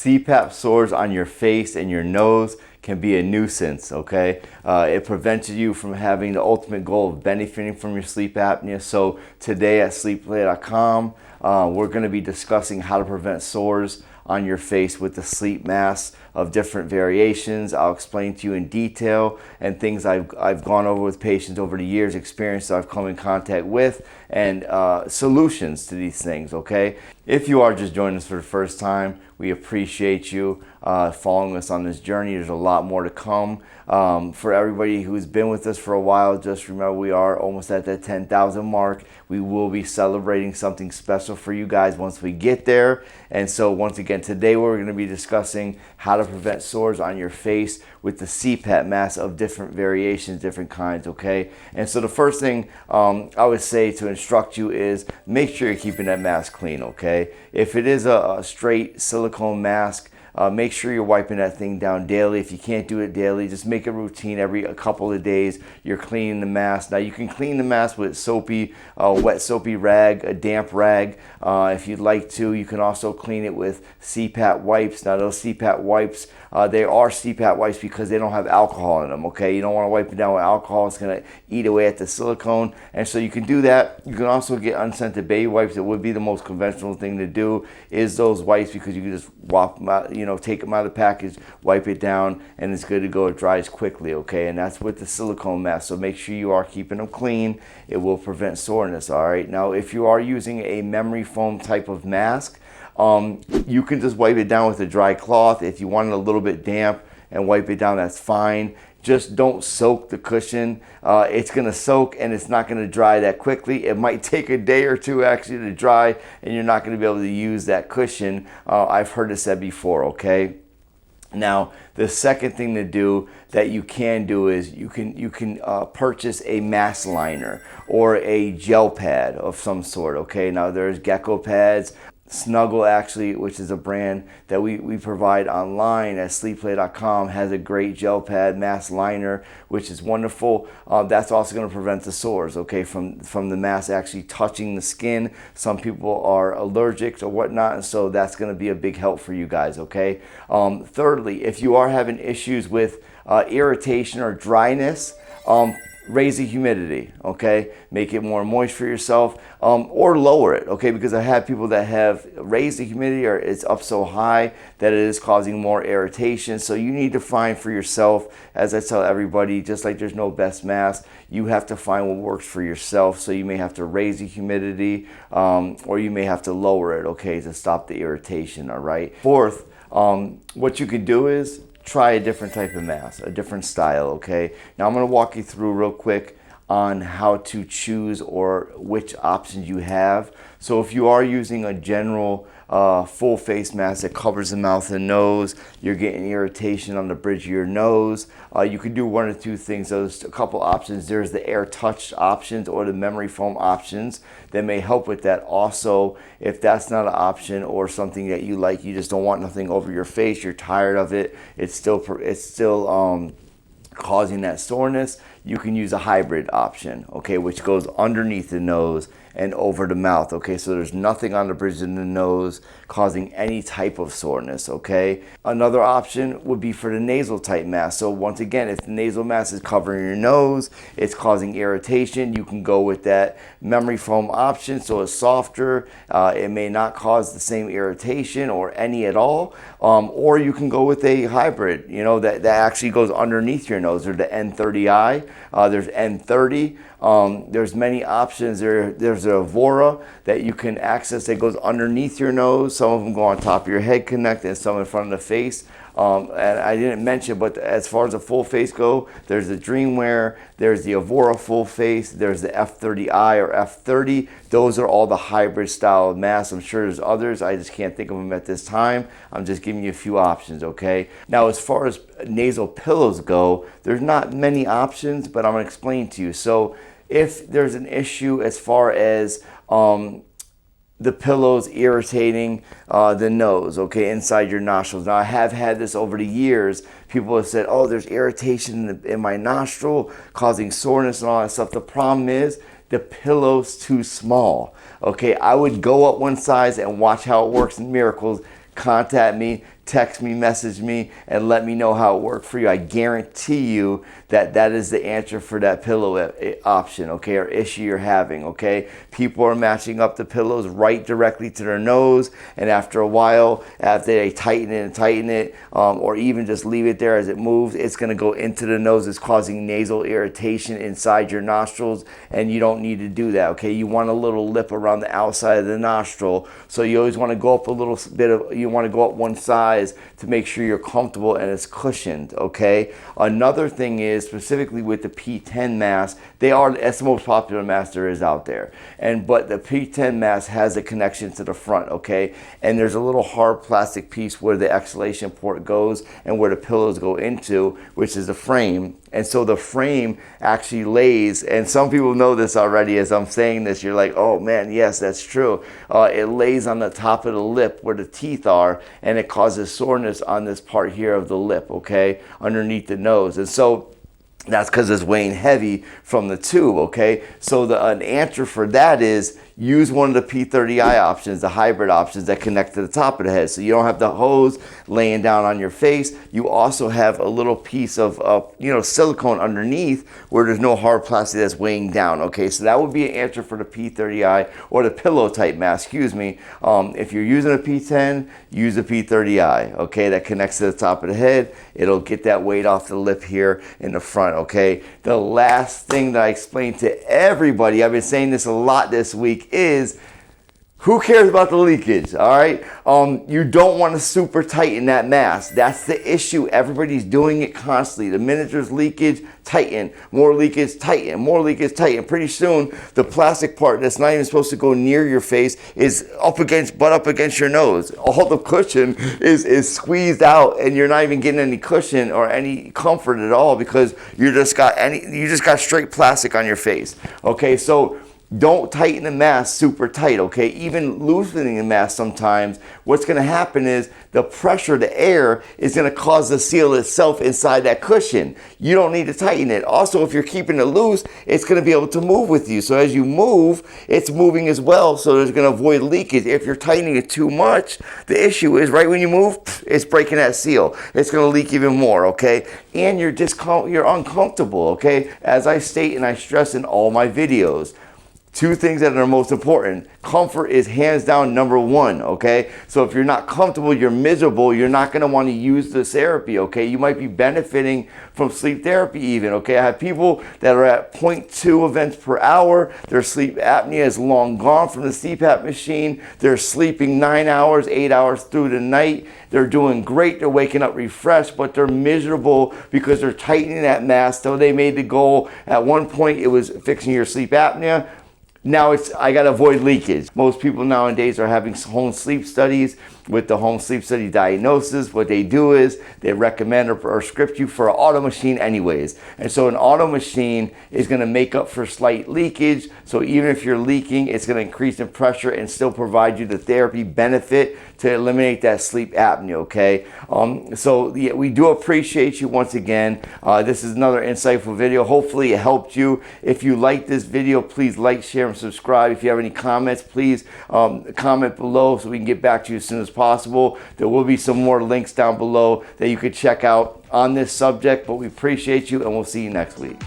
CPAP sores on your face and your nose can be a nuisance, okay? It prevents you from having the ultimate goal of benefiting from your sleep apnea. So today at sleepplay.com, we're going to be discussing how to prevent sores on your face with the sleep masks of different variations. I'll explain to you in detail and things I've gone over with patients over the years, experience that I've come in contact with, and solutions to these things, okay? If you are just joining us for the first time, we appreciate you following us on this journey. There's a lot more to come. For everybody who's been with us for a while, just remember we are almost at that 10,000 mark. We will be celebrating something special for you guys once we get there. And so once again, today we're going to be discussing how to prevent sores on your face with the CPAP mask of different variations, different kinds, okay? And so the first thing I would say to instruct you is make sure you're keeping that mask clean, okay? If it is a straight silicone mask, make sure you're wiping that thing down daily. If you can't do it daily, just make a routine every a couple of days. You're cleaning the mask. Now you can clean the mask with soapy, wet soapy rag, a damp rag. If you'd like to, you can also clean it with CPAP wipes. Now those CPAP wipes, they are CPAP wipes because they don't have alcohol in them, okay? You don't want to wipe it down with alcohol. It's going to eat away at the silicone. And so you can do that. You can also get unscented baby wipes. It would be the most conventional thing to do is those wipes because you can just whop them out, take them out of the package, wipe it down, and it's good to go. It dries quickly, okay? And that's with the silicone mask. So make sure you are keeping them clean. It will prevent soreness, all right? Now, if you are using a memory foam type of mask, you can just wipe it down with a dry cloth. If you want it a little bit damp and wipe it down, that's fine. Just don't soak the cushion. It's going to soak and it's not going to dry that quickly. It might take a day or two actually to dry and you're not going to be able to use that cushion. I've heard it said before, okay? Now, the second thing to do that you can do is you can purchase a mask liner or a gel pad of some sort, okay? Now, there's Gecko pads. Snuggle, actually, which is a brand that we provide online at sleepplay.com, has a great gel pad mask liner, which is wonderful. That's also going to prevent the sores, okay, from the mask actually touching the skin. Some people are allergic or whatnot, and so that's going to be a big help for you guys, okay? Thirdly, if you are having issues with irritation or dryness, raise the humidity, okay? Make it more moist for yourself, or lower it, okay? Because I have people that have raised the humidity or it's up so high that it is causing more irritation. So you need to find for yourself, as I tell everybody, just like there's no best mask, you have to find what works for yourself. So you may have to raise the humidity, or you may have to lower it, okay, to stop the irritation, all right? Fourth, what you could do is try a different type of mask, a different style, okay? Now I'm gonna walk you through real quick on how to choose or which options you have. So if you are using a general full face mask that covers the mouth and nose, you're getting irritation on the bridge of your nose, you can do one or two things. There's a couple options. There's the air touch options or the memory foam options that may help with that. Also, if that's not an option or something that you like, you just don't want nothing over your face, you're tired of it, it's still causing that soreness, you can use a hybrid option, okay, which goes underneath the nose and over the mouth, okay? So there's nothing on the bridge of the nose causing any type of soreness, okay? Another option would be for the nasal type mask. So once again, if the nasal mask is covering your nose, it's causing irritation, you can go with that memory foam option. So it's softer, it may not cause the same irritation or any at all, or you can go with a hybrid, that actually goes underneath your nose, or the N30i. There's N30. There's many options. There's a Avora that you can access that goes underneath your nose. Some of them go on top of your head connect and some in front of the face. And I didn't mention, but as far as the full face go, there's the Dreamwear, there's the Avora full face, there's the F30i or F30. Those are all the hybrid style masks. I'm sure there's others. I just can't think of them at this time. I'm just giving you a few options, okay? Now, as far as nasal pillows go, there's not many options, but I'm gonna explain to you. So if there's an issue as far as the pillows irritating the nose, okay, inside your nostrils. Now, I have had this over the years. People have said, oh, there's irritation in my nostril, causing soreness and all that stuff. The problem is the pillow's too small, okay? I would go up one size and watch how it works in Miracles. Contact me. text me, message me, and let me know how it worked for you. I guarantee you that that is the answer for that pillow option, okay, or issue you're having, okay? People are matching up the pillows right directly to their nose, and after a while, after they tighten it, or even just leave it there as it moves, it's going to go into the nose. It's causing nasal irritation inside your nostrils, and you don't need to do that, okay? You want a little lip around the outside of the nostril, so you always want to go up a little bit you want to go up one size to make sure you're comfortable and it's cushioned, okay? Another thing is, specifically with the P10 mask, that's the most popular mask there is out there, but the P10 mask has a connection to the front, okay? And there's a little hard plastic piece where the exhalation port goes and where the pillows go into, which is the frame. And so the frame actually lays, and some people know this already as I'm saying this, you're like, oh man, yes, that's true. It lays on the top of the lip where the teeth are, and it causes soreness on this part here of the lip, okay, underneath the nose. And so that's because it's weighing heavy from the tube, okay? So an answer for that is use one of the P30i options, the hybrid options that connect to the top of the head. So you don't have the hose laying down on your face. You also have a little piece of silicone underneath where there's no hard plastic that's weighing down, okay? So that would be an answer for the P30i or the pillow type mask, excuse me. If you're using a P10, use the P30i, okay? That connects to the top of the head. It'll get that weight off the lip here in the front, okay? The last thing that I explained to everybody, I've been saying this a lot this week, is who cares about the leakage, all right? You don't want to super tighten that mask. That's the issue. Everybody's doing it constantly. The minute there's leakage, tighten. More leakage, tighten. More leakage, tighten. Pretty soon, the plastic part that's not even supposed to go near your face is up against your nose. All the cushion is squeezed out, and you're not even getting any cushion or any comfort at all because you just got straight plastic on your face. Okay, so don't tighten the mask super tight, okay? Even loosening the mask sometimes, what's going to happen is the pressure, the air, is going to cause the seal itself inside that cushion. You don't need to tighten it. Also, if you're keeping it loose, it's going to be able to move with you. So as you move, it's moving as well, so it's going to avoid leakage. If you're tightening it too much, the issue is right when you move, it's breaking that seal. It's going to leak even more, okay? And you're uncomfortable, okay? As I state and I stress in all my videos, two things that are most important. Comfort is hands down number one, okay? So if you're not comfortable, you're miserable, you're not gonna wanna use this therapy, okay? You might be benefiting from sleep therapy even, okay? I have people that are at 0.2 events per hour. Their sleep apnea is long gone from the CPAP machine. They're sleeping 9 hours, 8 hours through the night. They're doing great, they're waking up refreshed, but they're miserable because they're tightening that mask. So they made the goal, at one point it was fixing your sleep apnea. Now I got to avoid leakage. Most people nowadays are having home sleep studies. With the home sleep study diagnosis, what they do is they recommend or script you for an auto machine anyways. And so an auto machine is going to make up for slight leakage. So even if you're leaking, it's going to increase in pressure and still provide you the therapy benefit to eliminate that sleep apnea, okay? So yeah, we do appreciate you once again. This is another insightful video. Hopefully it helped you. If you like this video, please like, share, and subscribe. If you have any comments, please comment below so we can get back to you as soon as possible. There will be some more links down below that you could check out on this subject, but we appreciate you and we'll see you next week.